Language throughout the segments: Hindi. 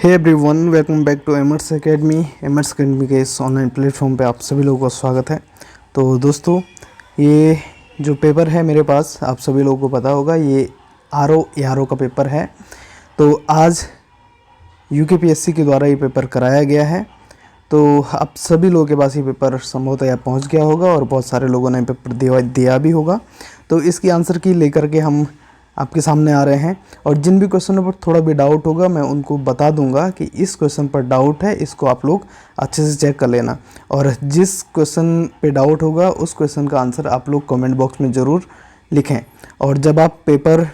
Hey everyone, welcome back to Emers academy. Emers academy के इस ऑनलाइन प्लेटफॉर्म पे आप सभी लोगों का स्वागत है। तो दोस्तों, ये जो पेपर है मेरे पास, आप सभी लोगों को पता होगा, ये आर का पेपर है। तो आज यूकेपीएससी के द्वारा ये पेपर कराया गया है। तो आप सभी लोगों के पास ये पेपर संभवतः पहुंच गया होगा और बहुत सारे लोगों ने पेपर दिया भी होगा। तो इसकी आंसर की लेकर के हम आपके सामने आ रहे हैं, और जिन भी क्वेश्चनों पर थोड़ा भी डाउट होगा मैं उनको बता दूंगा कि इस क्वेश्चन पर डाउट है, इसको आप लोग अच्छे से चेक कर लेना। और जिस क्वेश्चन पे डाउट होगा उस क्वेश्चन का आंसर आप लोग कमेंट बॉक्स में ज़रूर लिखें। और जब आप पेपर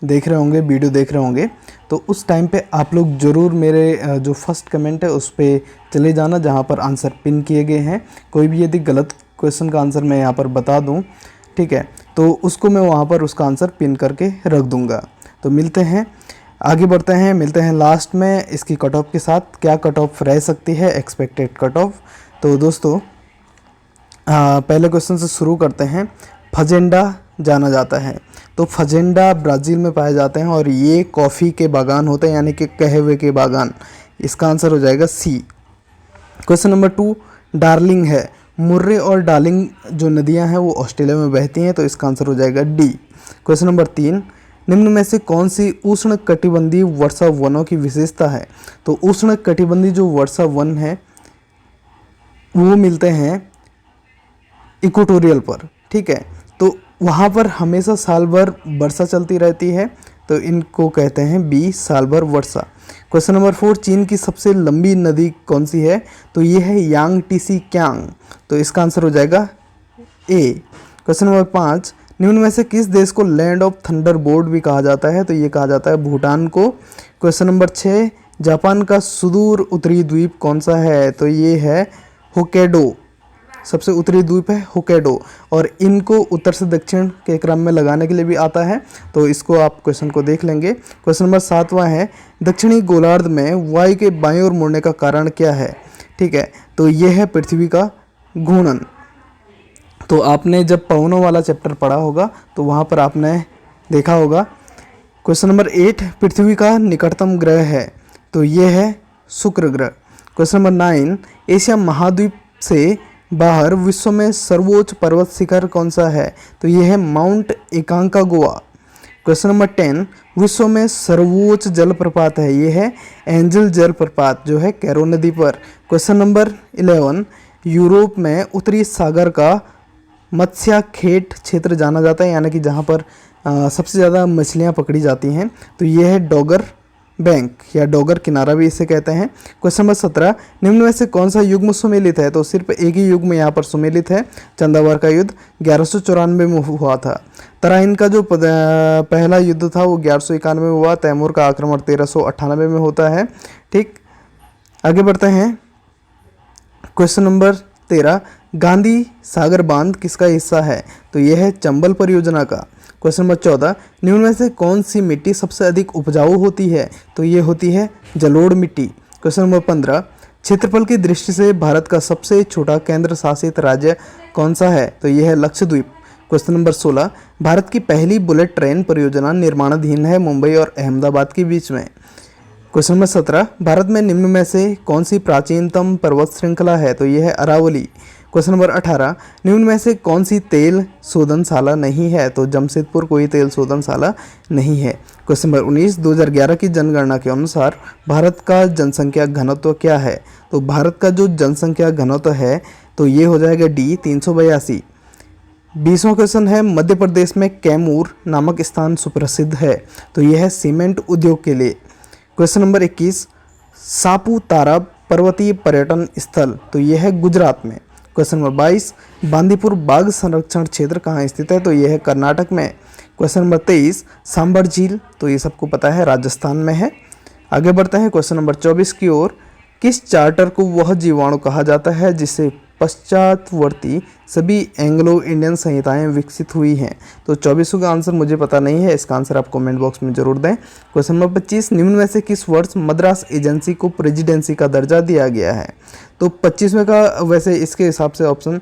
देख रहे होंगे, वीडियो देख रहे होंगे, तो उस टाइम पे आप लोग ज़रूर मेरे जो फर्स्ट कमेंट है उस पर चले जाना जहाँ पर आंसर पिन किए गए हैं। कोई भी यदि गलत क्वेश्चन का आंसर मैं यहाँ पर बता दूँ, ठीक है, तो उसको मैं वहाँ पर उसका आंसर पिन करके रख दूँगा। तो मिलते हैं, आगे बढ़ते हैं, मिलते हैं लास्ट में इसकी कट ऑफ के साथ। क्या कट ऑफ रह सकती है, एक्सपेक्टेड कट ऑफ। तो दोस्तों, पहले क्वेश्चन से शुरू करते हैं। फजेंडा जाना जाता है, तो फजेंडा ब्राज़ील में पाए जाते हैं और ये कॉफ़ी के बागान होते हैं, यानी कि कहवे के बागान। इसका आंसर हो जाएगा सी। क्वेश्चन नंबर 2, डार्लिंग है। मुर्रे और डार्लिंग जो नदियां हैं वो ऑस्ट्रेलिया में बहती हैं, तो इसका आंसर हो जाएगा डी। क्वेश्चन नंबर 3, निम्न में से कौन सी उष्ण कटिबंधीय वर्षा वनों की विशेषता है। तो उष्ण कटिबंधीय जो वर्षा वन है वो मिलते हैं इक्वेटोरियल पर, ठीक है, तो वहाँ पर हमेशा साल भर वर्षा चलती रहती है, तो इनको कहते हैं बी, साल भर वर्षा। क्वेश्चन नंबर 4, चीन की सबसे लंबी नदी कौन सी है। तो ये है यांग टीसी क्यांग, तो इसका आंसर हो जाएगा ए। क्वेश्चन नंबर 5, निम्न में से किस देश को लैंड ऑफ थंडर बोल्ट भी कहा जाता है। तो ये कहा जाता है भूटान को। क्वेश्चन नंबर 6, जापान का सुदूर उत्तरी द्वीप कौन सा है। तो ये है होक्काइडो, सबसे उत्तरी द्वीप है होक्काइडो, और इनको उत्तर से दक्षिण के क्रम में लगाने के लिए भी आता है, तो इसको आप क्वेश्चन को देख लेंगे। क्वेश्चन नंबर 7वां है, दक्षिणी गोलार्ध में वायु के बाईं ओर मुड़ने का कारण क्या है। ठीक है, तो यह है पृथ्वी का घूर्णन। तो आपने जब पवनों वाला चैप्टर पढ़ा होगा तो वहाँ पर आपने देखा होगा। क्वेश्चन नंबर 8, पृथ्वी का निकटतम ग्रह है। तो यह है शुक्र ग्रह। क्वेश्चन नंबर 9, एशिया महाद्वीप से बाहर विश्व में सर्वोच्च पर्वत शिखर कौन सा है। तो यह है माउंट एकांकागुआ। क्वेश्चन नंबर 10, विश्व में सर्वोच्च जलप्रपात है, यह है एंजल जलप्रपात जो है कैरो नदी पर। क्वेश्चन नंबर 11, यूरोप में उत्तरी सागर का मत्स्याखेट क्षेत्र जाना जाता है, यानी कि जहाँ पर सबसे ज़्यादा मछलियाँ पकड़ी जाती हैं, तो यह है डोगर बैंक या डोगर किनारा भी इसे कहते हैं। क्वेश्चन नंबर 17, निम्न में से कौन सा युग्म सुमेलित है। तो सिर्फ एक ही युग्म यहाँ पर सुमेलित है, चंदावर का युद्ध 1194 में हुआ था। तराइन का जो पहला युद्ध था वो 1191 में हुआ। तैमूर का आक्रमण 1398 में होता है। ठीक, आगे बढ़ते हैं। क्वेश्चन नंबर 13, गांधी सागर बांध किसका हिस्सा है। तो यह है चंबल परियोजना का। क्वेश्चन नंबर 14, निम्न में से कौन सी मिट्टी सबसे अधिक उपजाऊ होती है। तो ये होती है जलोढ़ मिट्टी। क्वेश्चन नंबर 15, क्षेत्रफल की दृष्टि से भारत का सबसे छोटा केंद्र शासित राज्य कौन सा है। तो यह है लक्षद्वीप। क्वेश्चन नंबर 16, भारत की पहली बुलेट ट्रेन परियोजना निर्माणाधीन है मुंबई और अहमदाबाद के बीच में। क्वेश्चन नंबर 17, भारत में निम्न में से कौन सी प्राचीनतम पर्वत श्रृंखला है। तो यह है अरावली। क्वेश्चन नंबर 18, निम्न में से कौन सी तेल शोधनशाला नहीं है। तो जमशेदपुर कोई तेल शोधनशाला नहीं है। क्वेश्चन नंबर 19, 2011 की जनगणना के अनुसार भारत का जनसंख्या घनत्व क्या है। तो भारत का जो जनसंख्या घनत्व है तो ये हो जाएगा डी, 382। 20वां क्वेश्चन है, मध्य प्रदेश में कैमूर नामक स्थान सुप्रसिद्ध है। तो यह है सीमेंट उद्योग के लिए। क्वेश्चन नंबर 21, सापुतारा पर्वतीय पर्यटन स्थल, तो यह है गुजरात में। क्वेश्चन नंबर 22, बांदीपुर बाघ संरक्षण क्षेत्र कहाँ स्थित है। तो यह है कर्नाटक में। क्वेश्चन नंबर 23, सांबर झील, तो ये सबको पता है राजस्थान में है। आगे बढ़ते हैं क्वेश्चन नंबर 24 की ओर। किस चार्टर को वह जीवाणु कहा जाता है जिससे पश्चातवर्ती सभी एंग्लो इंडियन संहिताएं विकसित हुई हैं। तो 24 का आंसर मुझे पता नहीं है, इसका आंसर आप कमेंट बॉक्स में जरूर दें। क्वेश्चन नंबर 25, निम्न में से किस वर्ष मद्रास एजेंसी को प्रेसिडेंसी का दर्जा दिया गया है। तो 25वें का वैसे इसके हिसाब से ऑप्शन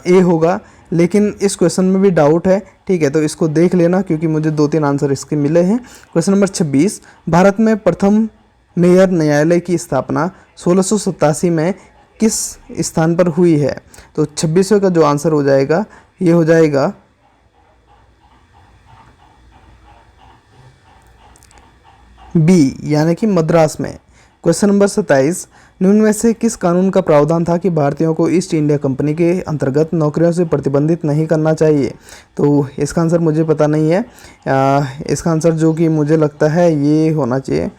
ए होगा, लेकिन इस क्वेश्चन में भी डाउट है, ठीक है, तो इसको देख लेना क्योंकि मुझे 2-3 आंसर इसके मिले हैं। क्वेश्चन नंबर 26, भारत में प्रथम मेयर न्यायालय की स्थापना 1687 में किस स्थान पर हुई है? तो 26वें का जो आंसर हो जाएगा ये हो जाएगा बी, यानी कि मद्रास में। क्वेश्चन नंबर 27, निम्न में से किस कानून का प्रावधान था कि भारतीयों को ईस्ट इंडिया कंपनी के अंतर्गत नौकरियों से प्रतिबंधित नहीं करना चाहिए? तो इसका आंसर मुझे पता नहीं है। इसका आंसर जो कि मुझे लगता है ये होना चाहिए,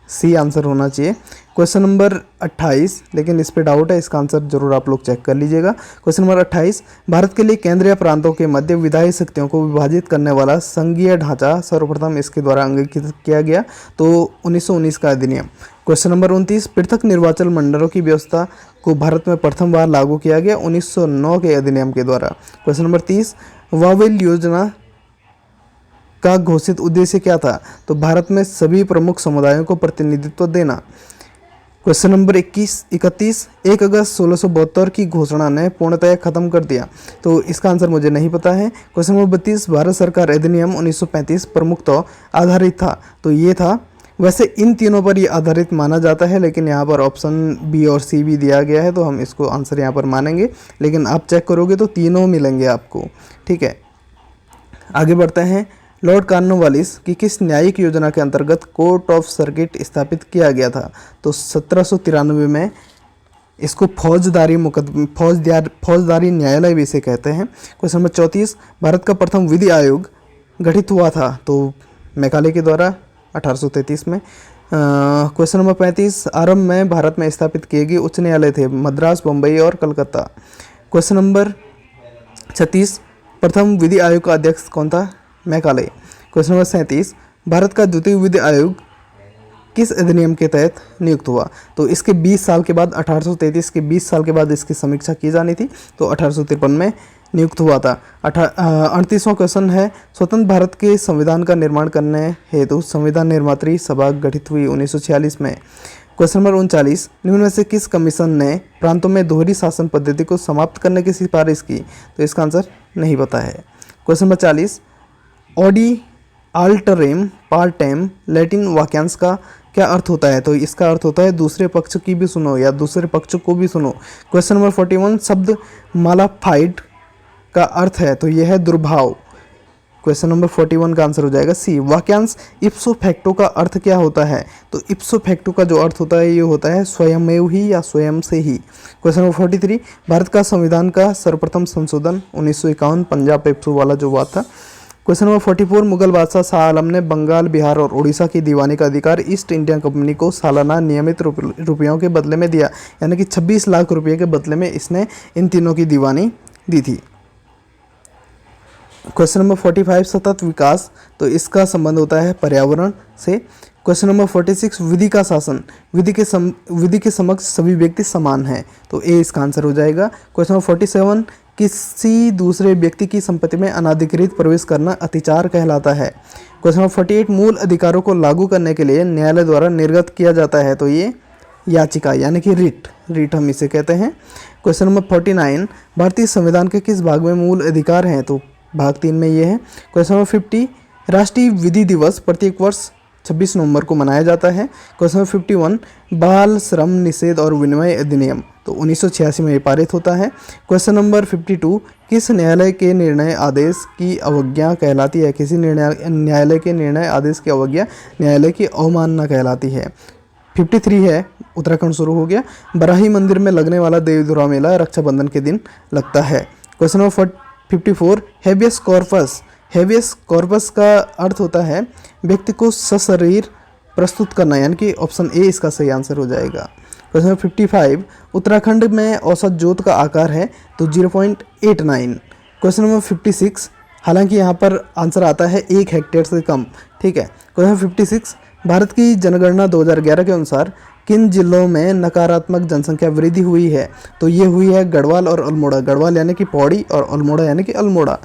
सी आंसर होना चाहिए। क्वेश्चन नंबर 28, लेकिन इस पे डाउट है, इसका आंसर जरूर आप लोग चेक कर लीजिएगा। क्वेश्चन नंबर 28, भारत के लिए केंद्रीय प्रांतों के मध्य विधायी शक्तियों को विभाजित करने वाला संघीय ढांचा सर्वप्रथम इसके द्वारा अंगीकृत किया गया? तो 1919 का अधिनियम। क्वेश्चन नंबर 29, पृथक निर्वाचन मंडलों की व्यवस्था को भारत में प्रथम बार लागू किया गया 1909 के अधिनियम के द्वारा। क्वेश्चन नंबर 30, वावेल योजना का घोषित उद्देश्य क्या था? तो भारत में सभी प्रमुख समुदायों को प्रतिनिधित्व देना। क्वेश्चन नंबर 31, 1 अगस्त 1672 की घोषणा ने पूर्णतः खत्म कर दिया। तो इसका आंसर मुझे नहीं पता है। क्वेश्चन नंबर 32, भारत सरकार अधिनियम 1935 प्रमुखतः आधारित था? तो ये था। वैसे इन तीनों पर ये आधारित माना जाता है, लेकिन यहाँ पर ऑप्शन बी और सी भी दिया गया है, तो हम इसको आंसर यहाँ पर मानेंगे, लेकिन आप चेक करोगे तो तीनों मिलेंगे आपको। ठीक है, आगे बढ़ते हैं। लॉर्ड कॉर्नवालिस की किस न्यायिक योजना के अंतर्गत कोर्ट ऑफ सर्किट स्थापित किया गया था? तो 1793 में इसको फौजदारी न्यायालय भी इसे कहते हैं। क्वेश्चन नंबर 34, भारत का प्रथम विधि आयोग गठित हुआ था? तो मैकाले के द्वारा 1833 में। क्वेश्चन नंबर 35, आरंभ में भारत में स्थापित किए गए उच्च न्यायालय थे? मद्रास, बम्बई और कलकत्ता। क्वेश्चन नंबर 36, प्रथम विधि आयोग का अध्यक्ष कौन था? मैकाले। क्वेश्चन नंबर 37, भारत का द्वितीय विधि आयोग किस अधिनियम के तहत नियुक्त हुआ? तो इसके 20 साल के बाद, 1833 के 20 साल के बाद इसकी समीक्षा की जानी थी, तो 1853 में नियुक्त हुआ था। 38वां क्वेश्चन है, स्वतंत्र भारत के संविधान का निर्माण करने हेतु संविधान निर्मात्री सभा गठित हुई 1946 में। क्वेश्चन नंबर 39, निम्न में से किस कमीशन ने प्रांतों में दोहरी शासन पद्धति को समाप्त करने की सिफारिश की? तो इसका आंसर नहीं पता है। क्वेश्चन नंबर 40, ऑडी आल्टरेम पार्टेम लैटिन वाक्यांश का क्या अर्थ होता है? तो इसका अर्थ होता है दूसरे पक्ष की भी सुनो या दूसरे पक्ष को भी सुनो। क्वेश्चन नंबर 41, शब्द मालाफाइड का अर्थ है? तो यह है दुर्भाव। क्वेश्चन नंबर 41 का आंसर हो जाएगा सी। वाक्यांश इप्सो फैक्टो का अर्थ क्या होता है? तो इप्सो फैक्टो का जो अर्थ होता है ये होता है स्वयमेव ही या स्वयं से ही। क्वेश्चन नंबर 43, भारत का संविधान का सर्वप्रथम संशोधन 1951 पंजाब पेप्सू वाला जो हुआ था। क्वेश्चन नंबर 44, मुगल बादशाह शाह आलम ने बंगाल, बिहार और उड़ीसा की दीवानी का अधिकार ईस्ट इंडिया कंपनी को सालाना नियमित रुपयों के बदले में दिया, यानी कि 26 लाख रुपये के बदले में इसने इन तीनों की दीवानी दी थी। क्वेश्चन नंबर 45, सतत विकास, तो इसका संबंध होता है पर्यावरण से। क्वेश्चन नंबर 46, विधि का शासन, विधि के समक्ष सभी व्यक्ति समान हैं? तो ए इसका आंसर हो जाएगा। क्वेश्चन नंबर 47, किसी दूसरे व्यक्ति की संपत्ति में अनाधिकृत प्रवेश करना अतिचार कहलाता है? क्वेश्चन नंबर 48, मूल अधिकारों को लागू करने के लिए न्यायालय द्वारा निर्गत किया जाता है? तो ये याचिका यानी कि रिट हम इसे कहते हैं। क्वेश्चन नंबर 49, भारतीय संविधान के किस भाग में मूल अधिकार हैं? तो भाग 3 में ये है। क्वेश्चन नंबर 50, राष्ट्रीय विधि दिवस प्रत्येक वर्ष 26 नवंबर को मनाया जाता है? क्वेश्चन नंबर 51, बाल श्रम निषेध और विनिमय अधिनियम, तो 1986 में ये पारित होता है। क्वेश्चन नंबर 52, किस न्यायालय के निर्णय आदेश की अवज्ञा कहलाती है? किसी न्यायालय के निर्णय आदेश की अवज्ञा न्यायालय की अवमानना कहलाती है। 53 है, उत्तराखंड शुरू हो गया। बराही मंदिर में लगने वाला देवधुरा मेला रक्षाबंधन के दिन लगता है। Question number 54, habeas corpus, habeas corpus का अर्थ होता है व्यक्ति को सशरीर प्रस्तुत करना, यानी कि ऑप्शन ए इसका सही आंसर हो जाएगा। क्वेश्चन नंबर 55, उत्तराखंड में औसत जोत का आकार है? तो 0.89। क्वेश्चन नंबर 56, हालांकि यहाँ पर आंसर आता है 1 हेक्टेयर से कम। ठीक है। क्वेश्चन 56, भारत की जनगणना 2011 के अनुसार किन जिलों में नकारात्मक जनसंख्या वृद्धि हुई है? तो ये हुई है गढ़वाल और अल्मोड़ा। गढ़वाल यानी कि पौड़ी और अल्मोड़ा यानी कि अल्मोड़ा।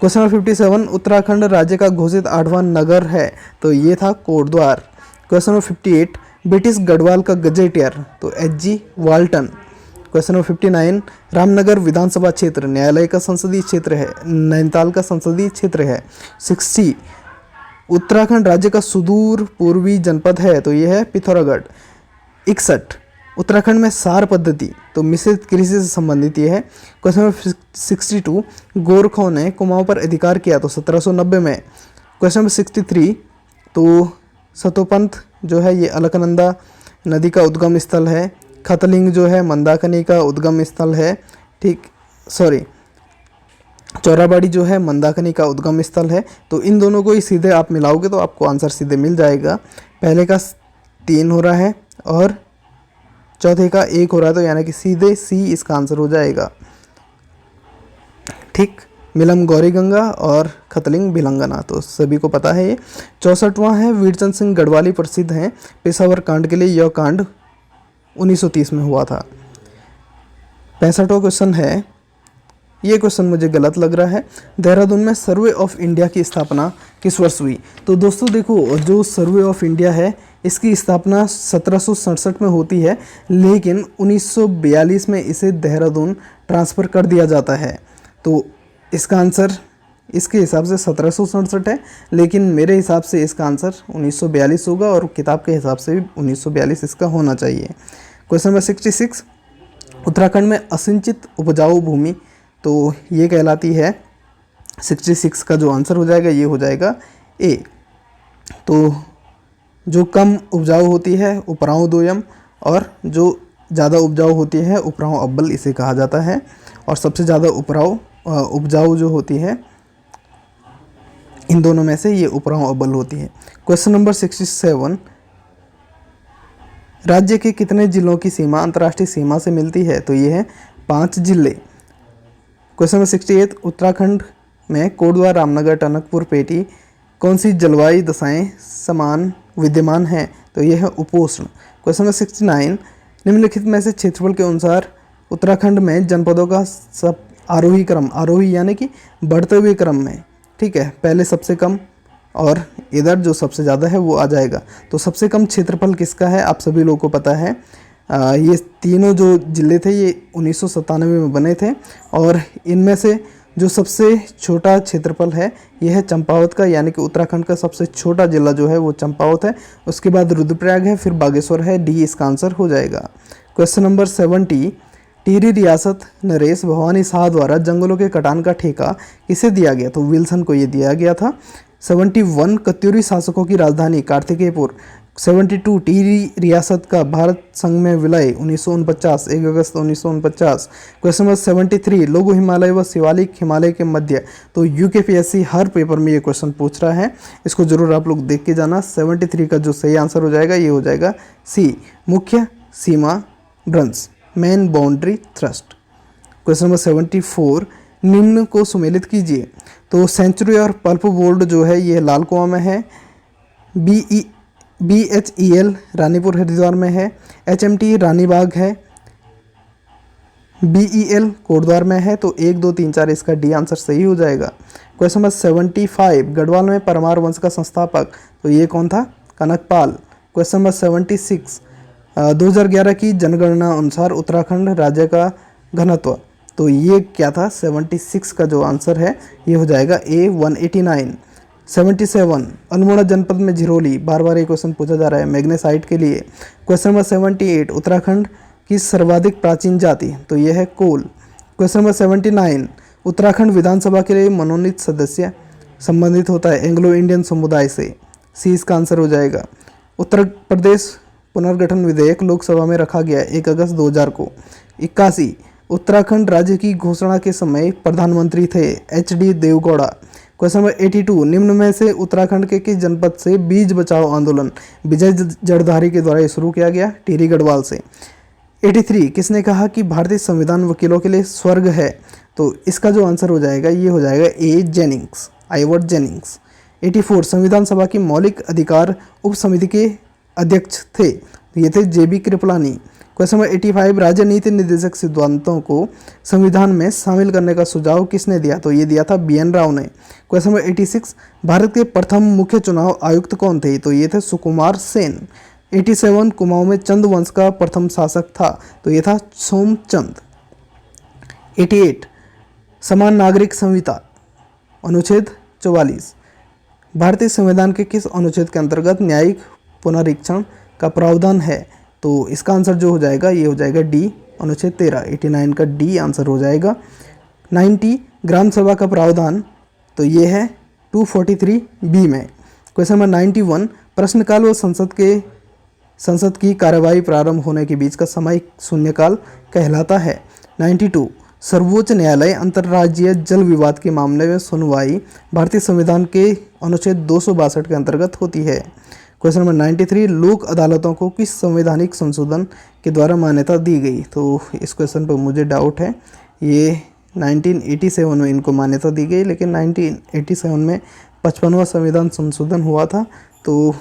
क्वेश्चन नंबर 57, उत्तराखंड राज्य का घोषित 8वां नगर है? तो ये था Kotdwar. Question number 58, British Garhwal का गजेटियर? तो H G. Walton. Question number 59, Ramnagar विधानसभा क्षेत्र न्यायालय का संसदीय क्षेत्र है, नैनीताल का संसदीय क्षेत्र है? 60, उत्तराखंड राज्य का सुदूर पूर्वी जनपद है तो ये है पिथौरागढ़। 61 उत्तराखंड में सार पद्धति तो मिश्रित कृषि से संबंधित ये है। क्वेश्चन नंबर 62 गोरखों ने कुमाऊं पर अधिकार किया तो 1790 में। क्वेश्चन नंबर 63 तो सतोपंथ जो है ये अलकनंदा नदी का उद्गम स्थल है। खतलिंग जो है मंदाकिनी का उद्गम स्थल है, ठीक, सॉरी, चौराबाड़ी जो है मंदाकिनी का उद्गम स्थल है। तो इन दोनों को ही सीधे आप मिलाओगे तो आपको आंसर सीधे मिल जाएगा। पहले का 3 हो रहा है और चौथे का 1 हो रहा है, तो यानी कि सीधे सी इसका आंसर हो जाएगा, ठीक। मिलम गौरी गंगा और खतलिंग भिलंगना तो सभी को पता है ये। 64वां है वीरचंद सिंह गढ़वाली प्रसिद्ध हैं पेशावर कांड के लिए। यह कांड 1930 में हुआ था। 65वां क्वेश्चन है, ये क्वेश्चन मुझे गलत लग रहा है। देहरादून में सर्वे ऑफ इंडिया की स्थापना किस वर्ष हुई? तो दोस्तों देखो, जो सर्वे ऑफ इंडिया है इसकी स्थापना 1767 में होती है, लेकिन 1942 में इसे देहरादून ट्रांसफ़र कर दिया जाता है। तो इसका आंसर इसके हिसाब से 1767 है, लेकिन मेरे हिसाब से इसका आंसर 1942 होगा और किताब के हिसाब से भी 1942 इसका होना चाहिए। क्वेश्चन नंबर 66 उत्तराखंड में असिंचित उपजाऊ भूमि तो ये कहलाती है। 66 का जो आंसर हो जाएगा ये हो जाएगा ए। तो जो कम उपजाऊ होती है उपराऊ दोयम, और जो ज़्यादा उपजाऊ होती है उपराऊ अव्वल इसे कहा जाता है। और सबसे ज़्यादा उपजाऊ जो होती है इन दोनों में से ये उपराऊ अव्वल होती है। क्वेश्चन नंबर 67 राज्य के कितने जिलों की सीमा अंतर्राष्ट्रीय सीमा से मिलती है? तो ये है 5 जिले। क्वेश्चन नंबर 68 उत्तराखंड में कोटद्वार, रामनगर, टनकपुर, पेटी कौन सी जलवायु दशाएं समान विद्यमान हैं? तो ये है उपोष्ण। क्वेश्चन नंबर 69 निम्नलिखित में से क्षेत्रफल के अनुसार उत्तराखंड में जनपदों का सब आरोही क्रम, आरोही यानी कि बढ़ते हुए क्रम में, ठीक है, पहले सबसे कम और इधर जो सबसे ज़्यादा है वो आ जाएगा। तो सबसे कम क्षेत्रफल किसका है आप सभी लोगों को पता है। ये तीनों जो जिले थे ये 1997 में बने थे, और इनमें से जो सबसे छोटा क्षेत्रफल है यह है चंपावत का, यानी कि उत्तराखंड का सबसे छोटा जिला जो है वो चंपावत है। उसके बाद रुद्रप्रयाग है, फिर बागेश्वर है। डी इसका आंसर हो जाएगा। क्वेश्चन नंबर 70 टिहरी रियासत नरेश भवानी शाह द्वारा जंगलों के कटान का ठेका किसे दिया गया? तो विल्सन को ये दिया गया था। 71 कत्यूरी शासकों की राजधानी कार्तिकेयपुर। 72 टिहरी रियासत का भारत संघ में विलय 1949, 1 अगस्त 1949। क्वेश्चन नंबर 73 लोगो हिमालय व शिवालिक हिमालय के मध्य। तो यूकेपीएससी हर पेपर में ये क्वेश्चन पूछ रहा है, इसको जरूर आप लोग देख के जाना। 73 का जो सही आंसर हो जाएगा ये हो जाएगा सी, मुख्य सीमा भ्रंश, main boundary thrust. Question number 74 निम्न को सुमेलित कीजिए। तो सेंचुरी और पल्प बोर्ड जो है ये लाल कुआं में है। BHEL रानीपुर हरिद्वार में है। HMT रानीबाग है। BEL कोटद्वार में है। तो 1, 2, 3, 4 इसका डी आंसर सही हो जाएगा। क्वेश्चन नंबर 75 गढ़वाल में परमार वंश का संस्थापक तो ये कौन था? कनकपाल। क्वेश्चन नंबर 76 2011 की जनगणना अनुसार उत्तराखंड राज्य का घनत्व तो ये क्या था? 76 का जो आंसर है ये हो जाएगा A 189। 77 अल्मोड़ा जनपद में झिरोली, बार बार ये क्वेश्चन पूछा जा रहा है मैग्नेसाइट के लिए। क्वेश्चन नंबर 78 उत्तराखंड की सर्वाधिक प्राचीन जाति तो ये है कोल। क्वेश्चन नंबर 79 उत्तराखंड विधानसभा के लिए मनोनीत सदस्य संबंधित होता है एंग्लो इंडियन समुदाय से। सी इसका आंसर हो जाएगा। उत्तर प्रदेश पुनर्गठन विधेयक लोकसभा में रखा गया 1 अगस्त 2000 को। 81 उत्तराखंड राज्य की घोषणा के समय प्रधानमंत्री थे HD देवगौड़ा। क्वेश्चन नंबर 82 निम्न में से उत्तराखंड के किस जनपद से बीज बचाओ आंदोलन विजय जड़धारी के द्वारा शुरू किया गया? टिहरी गढ़वाल से। 83 किसने कहा कि भारतीय संविधान वकीलों के लिए स्वर्ग है? तो इसका जो आंसर हो जाएगा ये हो जाएगा A जेनिंग्स, आइवर्ट जेनिंग्स। 84 संविधान सभा की मौलिक अधिकार उप समिति के अध्यक्ष थे, ये थे JB कृपलानी। क्वेश्चन नंबर 85 राज्य नीति निर्देशक सिद्धांतों को संविधान में शामिल करने का सुझाव किसने दिया? तो ये दिया था BN राव ने। क्वेश्चन नंबर 86 भारत के प्रथम मुख्य चुनाव आयुक्त कौन थे? तो ये थे सुकुमार सेन। 87 कुमाऊं में चंद वंश का प्रथम शासक था तो ये था सोमचंद। 88 समान नागरिक संहिता अनुच्छेद 44 भारतीय संविधान के किस अनुच्छेद के अंतर्गत न्यायिक पुनरीक्षण का प्रावधान है? तो इसका आंसर जो हो जाएगा ये हो जाएगा डी, अनुच्छेद 13, 89 का डी आंसर हो जाएगा। 90 ग्राम सभा का प्रावधान, तो ये है 243 बी में। क्वेश्चन नंबर 91 प्रश्नकाल व संसद की कार्यवाही प्रारंभ होने के बीच का समय शून्यकाल कहलाता है। 92 सर्वोच्च न्यायालय अंतर्राज्यीय जल विवाद के मामले में सुनवाई भारतीय संविधान के अनुच्छेद 262 के अंतर्गत होती है। क्वेश्चन नंबर 93 लोक अदालतों को किस संवैधानिक संशोधन के द्वारा मान्यता दी गई? तो इस क्वेश्चन पर मुझे डाउट है, ये 1987 में इनको मान्यता दी गई, लेकिन 1987 में 55वां संविधान संशोधन हुआ था, तो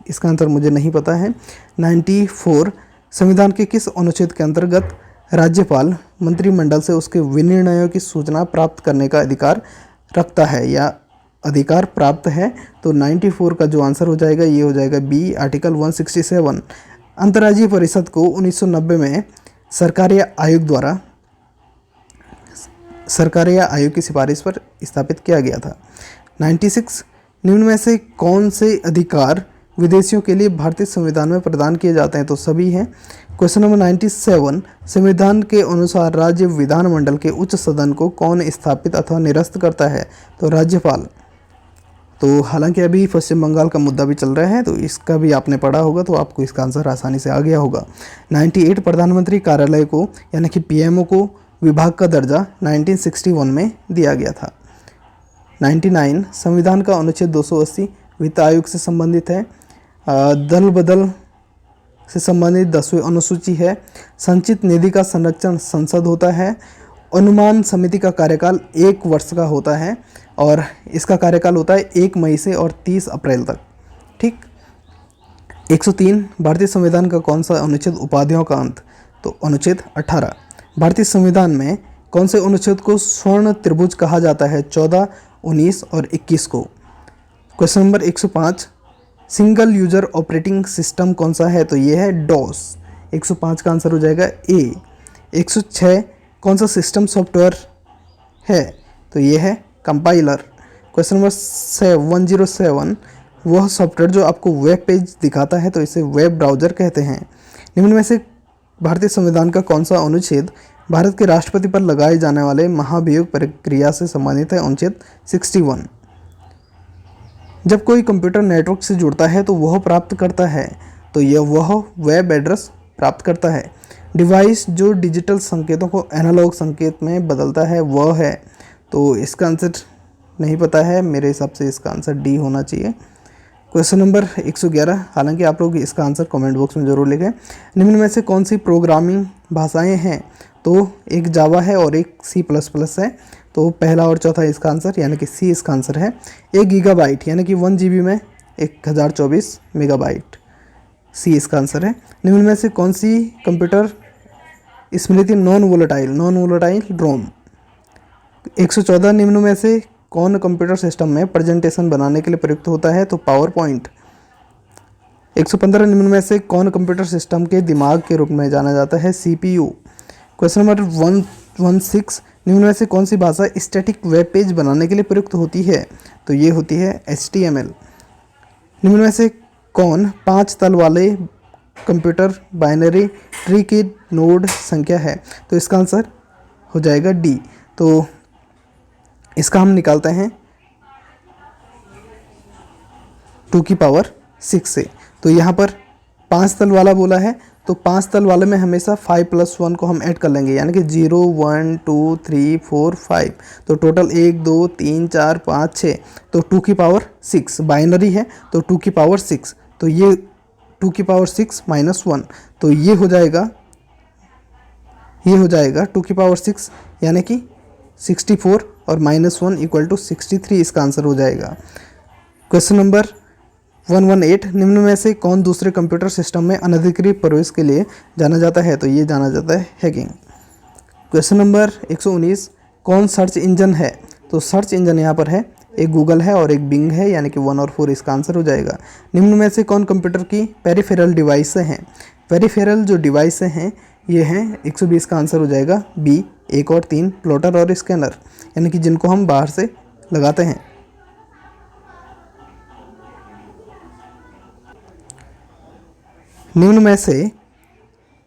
इसका आंसर मुझे नहीं पता है। 94 संविधान के किस अनुच्छेद के अंतर्गत राज्यपाल मंत्रिमंडल से उसके विनिर्णयों की सूचना प्राप्त करने का अधिकार रखता है या अधिकार प्राप्त है? तो 94 का जो आंसर हो जाएगा ये हो जाएगा बी, आर्टिकल 167। अंतर्राज्यीय परिषद को 1990 में सरकारी आयोग की सिफारिश पर स्थापित किया गया था। 96 निम्न में से कौन से अधिकार विदेशियों के लिए भारतीय संविधान में प्रदान किए जाते हैं? तो सभी हैं। क्वेश्चन नंबर 97 संविधान के अनुसार राज्य विधानमंडल के उच्च सदन को कौन स्थापित अथवा निरस्त करता है? तो राज्यपाल। तो हालांकि अभी पश्चिम बंगाल का मुद्दा भी चल रहा है, तो इसका भी आपने पढ़ा होगा, तो आपको इसका आंसर आसानी से आ गया होगा। 98 प्रधानमंत्री कार्यालय को यानी कि पीएमओ को विभाग का दर्जा 1961 में दिया गया था। 99 संविधान का अनुच्छेद 280 वित्त आयोग से संबंधित है। दल बदल से संबंधित 10वीं अनुसूची है। संचित निधि का संरक्षण संसद होता है। अनुमान समिति का कार्यकाल 1 वर्ष का होता है और इसका कार्यकाल होता है 1 मई से और 30 अप्रैल तक। ठीक। 103 भारतीय संविधान का कौन सा अनुच्छेद उपाधियों का अंत? तो अनुच्छेद 18। भारतीय संविधान में कौन से अनुच्छेद को स्वर्ण त्रिभुज कहा जाता है? 14, 19 और 21 को। Question number 105 single user operating system कौन सा है? तो ये है डॉस। 105 का आंसर हो जाएगा ए। 106 कौन सा सिस्टम सॉफ्टवेयर है? तो ये है कंपाइलर। क्वेश्चन नंबर 107 वह सॉफ्टवेयर जो आपको वेब पेज दिखाता है, तो इसे वेब ब्राउज़र कहते हैं। निम्न में से भारतीय संविधान का कौन सा अनुच्छेद भारत के राष्ट्रपति पर लगाए जाने वाले महाभियोग प्रक्रिया से संबंधित है? अनुच्छेद 61। जब कोई कंप्यूटर नेटवर्क से जुड़ता है तो वह प्राप्त करता है, तो वह वेब एड्रेस प्राप्त करता है। डिवाइस जो डिजिटल संकेतों को एनालॉग संकेत में बदलता है वह है, तो इसका आंसर नहीं पता है, मेरे हिसाब से इसका आंसर डी होना चाहिए। क्वेश्चन नंबर 111 हालांकि आप लोग इसका आंसर कमेंट बॉक्स में ज़रूर लिखें। निम्न में से कौन सी प्रोग्रामिंग भाषाएं हैं? तो एक जावा है और एक C++ है, तो पहला और चौथा इसका आंसर यानी कि सी इसका आंसर है। 1 गीगाबाइट यानी कि 1 GB में 1024 मेगाबाइट, सी इसका आंसर है। निम्न में से कौन सी कंप्यूटर स्मृति नॉन वोलेटाइल रोम? 114 निम्न में से कौन कंप्यूटर सिस्टम में प्रेजेंटेशन बनाने के लिए प्रयुक्त होता है? तो पावर पॉइंट। 115 निम्न में से कौन कंप्यूटर सिस्टम के दिमाग के रूप में जाना जाता है? CPU। क्वेश्चन नंबर 116 निम्न में से कौन सी भाषा स्टैटिक वेब पेज बनाने के लिए प्रयुक्त होती है? तो ये होती है HTML। निम्न में से कौन 5 तल वाले कंप्यूटर बाइनरी ट्री की नोड संख्या है? तो इसका आंसर हो जाएगा डी। तो इसका हम निकालते हैं 2 की पावर 6 से। तो यहाँ पर 5 तल वाला बोला है, तो 5 तल वाले में हमेशा 5 + 1 को हम ऐड कर लेंगे, यानी कि 0 1 2 3 4 5, तो टोटल 1 2 3 4 5 6, तो 2 की पावर 6 बाइनरी है, तो 2 की पावर 6, तो ये 2 की पावर 6 - 1, तो ये हो जाएगा 2 की पावर 6 यानी कि 64 और -1 = 63 इसका आंसर हो जाएगा। क्वेश्चन नंबर 118 निम्न में से कौन दूसरे कंप्यूटर सिस्टम में अनधिकृत प्रवेश के लिए जाना जाता है? तो ये जाना जाता है हैकिंग। क्वेश्चन नंबर 119 कौन सर्च इंजन है? तो सर्च इंजन यहाँ पर है, एक गूगल है और एक बिंग है, यानी कि 1 और 4 इसका आंसर हो जाएगा। निम्न में से कौन कंप्यूटर की पेरिफेरल डिवाइस हैं? पेरिफेरल जो डिवाइस हैं ये हैं 120 का आंसर हो जाएगा बी। 1 और 3 प्लॉटर और स्कैनर, यानी कि जिनको हम बाहर से लगाते हैं। निम्न में से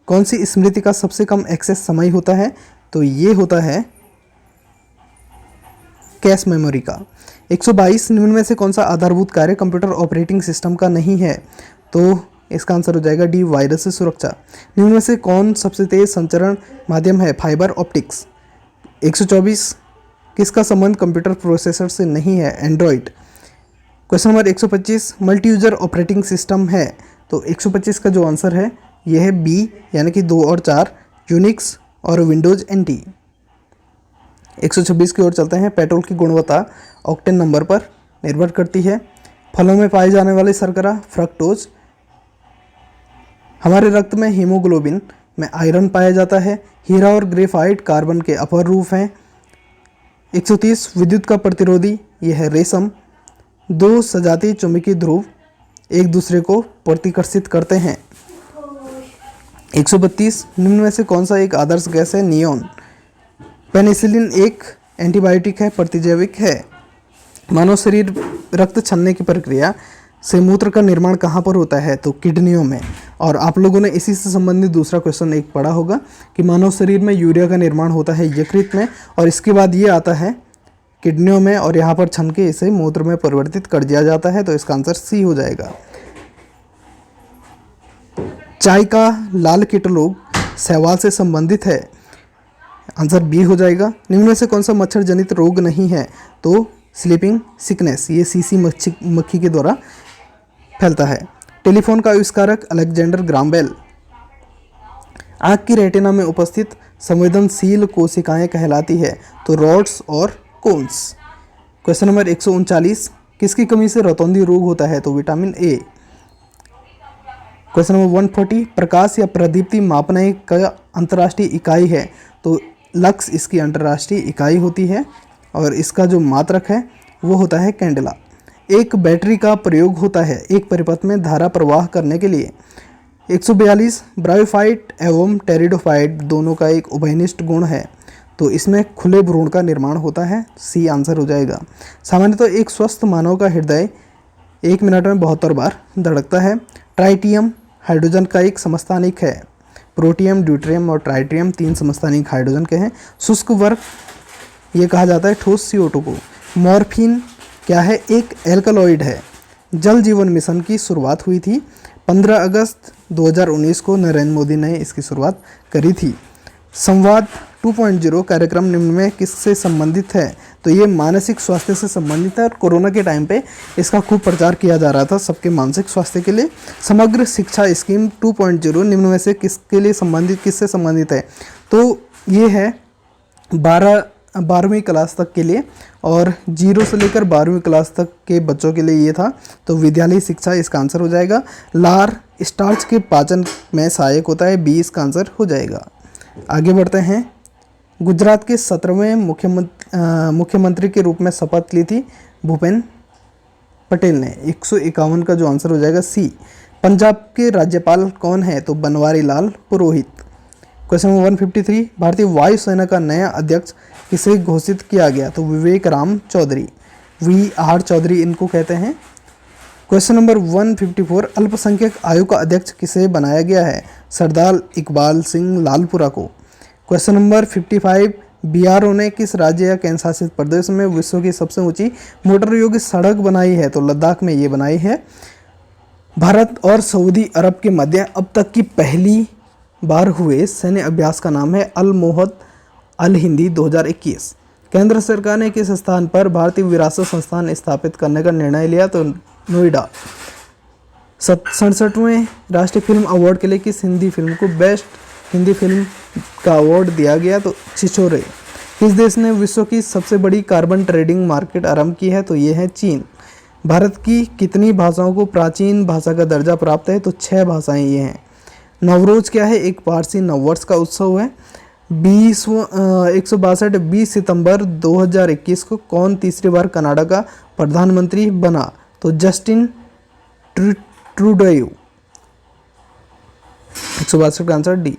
कौन सी स्मृति का सबसे कम एक्सेस समय होता है? तो ये होता है कैश मेमोरी का। 122 निम्न में से कौन सा आधारभूत कार्य कंप्यूटर ऑपरेटिंग सिस्टम का नहीं है? तो इसका आंसर हो जाएगा डी, वायरस से सुरक्षा। निम्न में से कौन सबसे तेज संचरण माध्यम है? Fibre optics. 124 किसका संबंध कंप्यूटर प्रोसेसर से नहीं है? Android. Question number 125 multi user operating system है, तो 125 का जो आंसर है यह है बी, यानी कि 2 और 4, यूनिक्स और विंडोज एनटी। 126 की ओर चलते हैं। पेट्रोल की गुणवत्ता ऑक्टेन नंबर पर निर्भर करती है। फलों में पाए जाने वाले शर्करा फ्रक्टोज। हमारे रक्त में हीमोग्लोबिन में आयरन पाया जाता है। हीरा और ग्रेफाइट कार्बन के अपर रूप हैं। 130 विद्युत का प्रतिरोधी यह है रेशम। 2 सजातीय चुंबकीय ध्रुव एक दूसरे को प्रतिकर्षित करते हैं। 132 निम्न में से कौन सा एक आदर्श गैस है? नियोन। पेनिसिलिन एक एंटीबायोटिक है, प्रतिजैविक है। मानव शरीर रक्त छानने की प्रक्रिया से मूत्र का निर्माण कहाँ पर होता है? तो किडनियों में। और आप लोगों ने इसी से संबंधित दूसरा क्वेश्चन एक पढ़ा होगा कि मानव शरीर में यूरिया का निर्माण होता है यकृत में, और इसके बाद ये आता है किडनियों में, और यहाँ पर छन के इसे मूत्र में परिवर्तित कर दिया जाता है। तो इसका आंसर सी हो जाएगा। चाय का लाल कीट रोग शैवाल से संबंधित है, आंसर बी हो जाएगा। निम्न में से कौन सा मच्छर जनित रोग नहीं है? तो स्लीपिंग सिकनेस, ये सीसी मक्खी के द्वारा फैलता है। टेलीफोन का आविष्कारक अलेक्जेंडर ग्राहम बेल। आँख की रेटिना में उपस्थित संवेदनशील कोशिकाएं कहलाती है, तो रॉड्स और कोन्स। क्वेश्चन नंबर 139 किसकी कमी से रतौंधी रोग होता है? तो विटामिन ए। क्वेश्चन नंबर 140 प्रकाश या प्रदीप्ति मापने का अंतर्राष्ट्रीय इकाई है, तो लक्स इसकी अंतर्राष्ट्रीय इकाई होती है, और इसका जो मात्रक है वो होता है कैंडेला। एक बैटरी का प्रयोग होता है एक परिपथ में धारा प्रवाह करने के लिए। 142 ब्रायोफाइट एवं टेरिडोफाइट दोनों का एक उभयनिष्ठ गुण है, तो इसमें खुले भ्रूण का निर्माण होता है, सी आंसर हो जाएगा। सामान्यतः एक स्वस्थ मानव का हृदय 1 मिनट में 72 बार धड़कता है। ट्राइटियम हाइड्रोजन का एक समस्थानिक है। प्रोटियम, ड्यूटेरियम और ट्राइटियम 3 समस्थानिक हाइड्रोजन के हैं। शुष्क वर्ग ये कहा जाता है ठोस CO2 को। मॉर्फिन क्या है? एक एल्कलॉइड है। जल जीवन मिशन की शुरुआत हुई थी 15 अगस्त 2019 को, नरेंद्र मोदी ने इसकी शुरुआत करी थी। संवाद 2.0 कार्यक्रम निम्न में किससे संबंधित है? तो ये मानसिक स्वास्थ्य से संबंधित है, और कोरोना के टाइम पे इसका खूब प्रचार किया जा रहा था सबके मानसिक स्वास्थ्य के लिए। समग्र शिक्षा स्कीम 2.0 निम्न में से किसके लिए संबंधित, किससे संबंधित है? तो ये है 12वीं क्लास तक के लिए, और 0 से लेकर 12वीं क्लास तक के बच्चों के लिए ये था, तो विद्यालय शिक्षा इसका आंसर हो जाएगा। लार स्टार्च के पाचन में सहायक होता है, बी इसका आंसर हो जाएगा। आगे बढ़ते हैं। गुजरात के 17वें मुख्यमंत्री के रूप में शपथ ली थी भूपेन पटेल ने, 151 का जो आंसर हो जाएगा सी। पंजाब के राज्यपाल कौन है? तो बनवारी लाल पुरोहित। क्वेश्चन नंबर 153 भारतीय वायुसेना का नया अध्यक्ष किसे घोषित किया गया? तो विवेक राम चौधरी, VR चौधरी इनको कहते हैं। क्वेश्चन नंबर 154 अल्पसंख्यक आयोग का अध्यक्ष किसे बनाया गया है? सरदार इकबाल सिंह लालपुरा को। क्वेश्चन नंबर 55 BRO ने किस राज्य या केंद्र शासित प्रदेश में विश्व की सबसे ऊंची मोटर योग्य सड़क बनाई है? तो लद्दाख में ये बनाई है। भारत और सऊदी अरब के मध्य अब तक की पहली बार हुए सैन्य अभ्यास का नाम है अल मोहद अल हिंदी 2021। केंद्र सरकार ने किस स्थान पर भारतीय विरासत संस्थान स्थापित करने का निर्णय लिया? तो नोएडा। 67वें राष्ट्रीय फिल्म अवार्ड के लिए किस हिंदी फिल्म को बेस्ट हिंदी फिल्म का अवार्ड दिया गया? तो छिछोरे। किस देश ने विश्व की सबसे बड़ी कार्बन ट्रेडिंग मार्केट आरंभ की है? तो ये है चीन। भारत की कितनी भाषाओं को प्राचीन भाषा का दर्जा प्राप्त है? तो 6 भाषाएं ये हैं। नवरोज क्या है? एक पारसी नववर्ष का उत्सव है। 20 सितंबर 2021 को कौन तीसरी बार कनाडा का प्रधानमंत्री बना? तो जस्टिन ट्रूडेau। 162 का आंसर डी।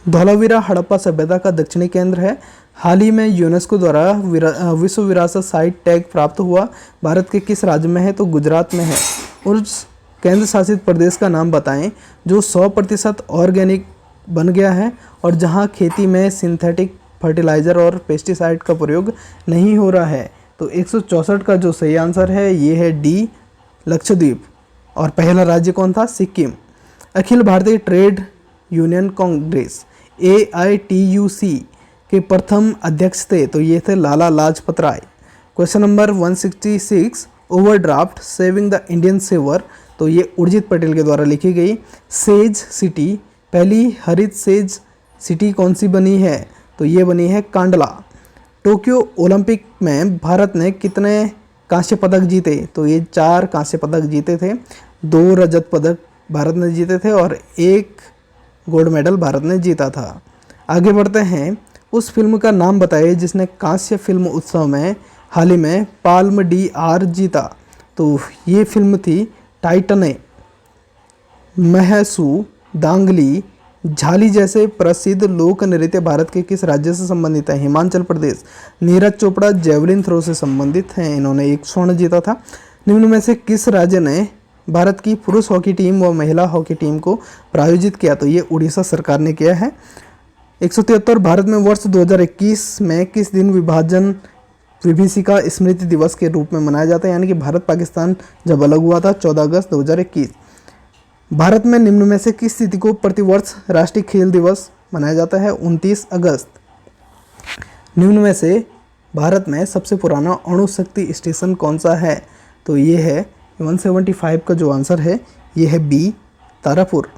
धौलावीरा हड़प्पा सभ्यता का दक्षिणी केंद्र है। हाल ही में यूनेस्को द्वारा विश्व विरासत साइट टैग प्राप्त हुआ भारत के किस राज्य में है? तो गुजरात में है। उर्स केंद्र शासित प्रदेश का नाम बताएं जो 100% ऑर्गेनिक बन गया है और जहां खेती में सिंथेटिक फर्टिलाइज़र और पेस्टिसाइड का प्रयोग नहीं हो रहा है। तो 164 का जो सही आंसर है ये है डी, लक्षद्वीप। और पहला राज्य कौन था? Sikkim. Akhil Bharatiya trade union Congress AITUC के प्रथम अध्यक्ष थे, तो ये थे Lala Lajpat Rai. Question number 166, overdraft saving the Indian saver, तो ये उर्जित पटेल के द्वारा लिखी गई। सेज सिटी, पहली हरित सेज सिटी कौन सी बनी है? तो ये बनी है कांडला। टोक्यो ओलंपिक में भारत ने कितने कांस्य पदक जीते? तो ये 4 कांस्य पदक जीते थे। 2 रजत पदक भारत ने जीते थे और 1 गोल्ड मेडल भारत ने जीता था। आगे बढ़ते हैं। उस फिल्म का नाम बताइए जिसने कांस्य फिल्म उत्सव में हाल ही में पाल्म d'Or जीता। तो ये फिल्म थी टाइटने। महसू, दांगली, झाली जैसे प्रसिद्ध लोक नृत्य भारत के किस राज्य से संबंधित है? हिमाचल प्रदेश। नीरज चोपड़ा जेवलिन थ्रो से संबंधित हैं, इन्होंने 1 स्वर्ण जीता था। निम्न में से किस राज्य ने भारत की पुरुष हॉकी टीम व महिला हॉकी टीम को प्रायोजित किया? तो ये उड़ीसा सरकार ने किया है। 173 भारत में वर्ष 2021 में किस दिन विभाजन विभीषिका स्मृति दिवस के रूप में मनाया जाता है? यानी कि भारत पाकिस्तान जब अलग हुआ था 14 अगस्त 2021। भारत में निम्न में से किस तिथि को प्रतिवर्ष राष्ट्रीय खेल दिवस मनाया जाता है? 29 अगस्त। निम्न में से भारत में सबसे पुराना अणु शक्ति स्टेशन कौन सा है? तो ये है 175 का जो आंसर है ये है बी, तारापुर।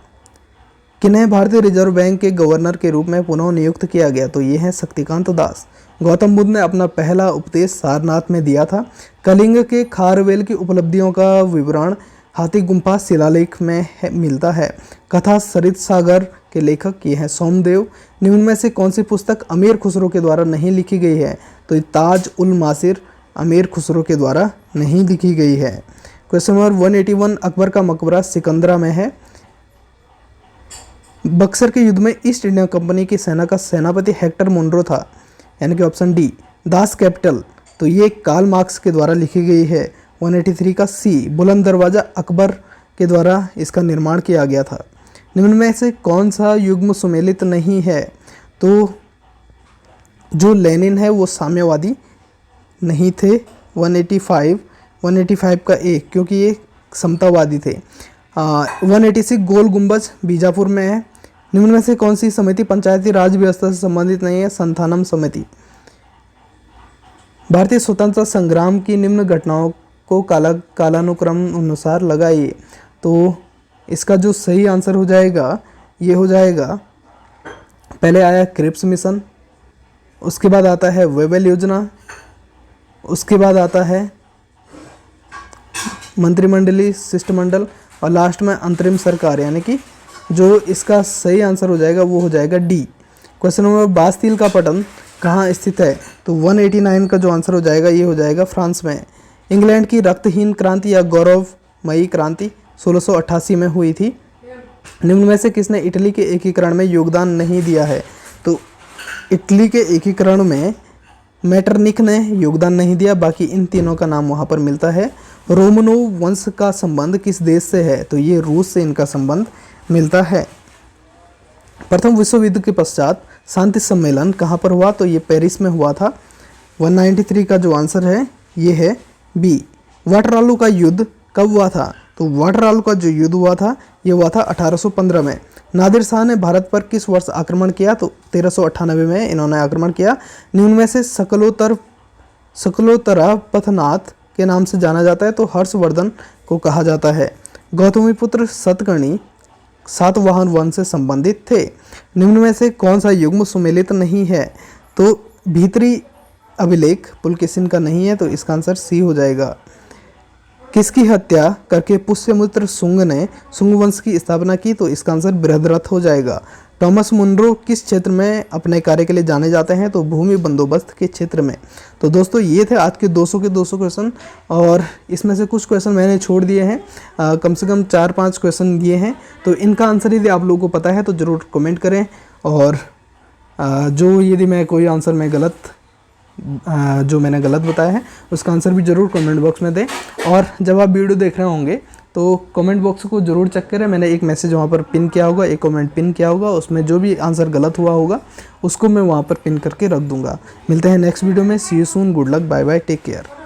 किन्हें भारतीय रिजर्व बैंक के गवर्नर के रूप में पुनः नियुक्त किया गया? तो ये है शक्तिकांत दास। गौतम बुद्ध ने अपना पहला उपदेश सारनाथ में दिया था। कलिंग के खारवेल की उपलब्धियों का विवरण हाथी गुम्फा शिलालेख में मिलता है। कथा सरित सागर के लेखक ये हैं सोमदेव। निम्न में से कौन सी पुस्तक अमीर खुसरो के द्वारा नहीं लिखी गई है? तो ताज उल मासिर अमीर खुसरो के द्वारा नहीं लिखी गई है। क्वेश्चन नंबर 181, अकबर का मकबरा सिकंदरा में है। बक्सर के युद्ध में ईस्ट इंडिया कंपनी की सेना का सेनापति हेक्टर मुनरो था, यानी कि ऑप्शन डी। दास कैपिटल, तो ये कार्ल मार्क्स के द्वारा लिखी गई है। 183 का सी, बुलंद दरवाज़ा अकबर के द्वारा इसका निर्माण किया गया था। निम्न में से कौन सा युग्म सुमेलित नहीं है? तो जो लेनिन है वो साम्यवादी नहीं थे। 185 का ए, क्योंकि ये समतावादी थे। 186 गोल गुंबज बीजापुर में है। निम्न में से कौन सी समिति पंचायती राज व्यवस्था से संबंधित नहीं है? संथानम समिति। भारतीय स्वतंत्रता संग्राम की निम्न घटनाओं को कालानुक्रम अनुसार लगाइए। तो इसका जो सही आंसर हो जाएगा ये हो जाएगा, पहले आया क्रिप्स मिशन, उसके बाद आता है वेबल योजना, उसके बाद आता है मंत्रिमंडलीय शिष्टमंडल और लास्ट में अंतरिम सरकार, यानी कि जो इसका सही आंसर हो जाएगा वो हो जाएगा डी। क्वेश्चन नंबर, बास्तील का पतन कहाँ स्थित है? तो 189 का जो आंसर हो जाएगा ये हो जाएगा फ्रांस में। इंग्लैंड की रक्तहीन क्रांति या गौरवमयी क्रांति 1688 में हुई थी। निम्न में से किसने इटली के एकीकरण में योगदान नहीं दिया है? तो इटली के एकीकरण में मेटरनिख ने योगदान नहीं दिया, बाकी इन तीनों का नाम वहाँ पर मिलता है। रोमनोव वंश का संबंध किस देश से है? तो ये रूस से इनका संबंध मिलता है। प्रथम विश्व युद्ध के पश्चात शांति सम्मेलन कहाँ पर हुआ? तो ये पेरिस में हुआ था। 193 का जो आंसर है ये है बी। वाटरलू का युद्ध कब हुआ था? तो वाटरलू का जो युद्ध हुआ था ये हुआ था 1815 में। नादिर शाह ने भारत पर किस वर्ष आक्रमण किया? तो 1398 में इन्होंने आक्रमण किया। निम्न में से सकलोतरा पथनाथ के नाम से जाना जाता है तो हर्षवर्धन को कहा जाता है। गौतमीपुत्र सतकर्णी सातवाहन वंश से संबंधित थे। निम्न में से कौन सा युग्म सुमेलित नहीं है? तो भीतरी अभिलेख पुलकेशिन का नहीं है, तो इसका आंसर सी हो जाएगा। किसकी हत्या करके पुष्यमित्र शुंग ने शुंग वंश की स्थापना की? तो इसका आंसर बृहद्रथ हो जाएगा। टॉमस मुनरो किस क्षेत्र में अपने कार्य के लिए जाने जाते हैं? तो भूमि बंदोबस्त के क्षेत्र में। तो दोस्तों ये थे आज के 200 के 200 क्वेश्चन, और इसमें से कुछ क्वेश्चन मैंने छोड़ दिए हैं, कम से कम 4-5 क्वेश्चन दिए हैं। तो इनका आंसर यदि आप लोगों को पता है तो ज़रूर कमेंट करें, और जो यदि मैं कोई आंसर में जो मैंने गलत बताया है उसका आंसर भी ज़रूर कमेंट बॉक्स में दें। और जब आप वीडियो देख रहे होंगे तो कमेंट बॉक्स को ज़रूर चेक करें, मैंने एक मैसेज वहाँ पर पिन किया होगा, एक कमेंट पिन किया होगा, उसमें जो भी आंसर गलत हुआ होगा उसको मैं वहाँ पर पिन करके रख दूँगा। मिलते हैं नेक्स्ट वीडियो में, see you soon, good luck, bye bye, take care.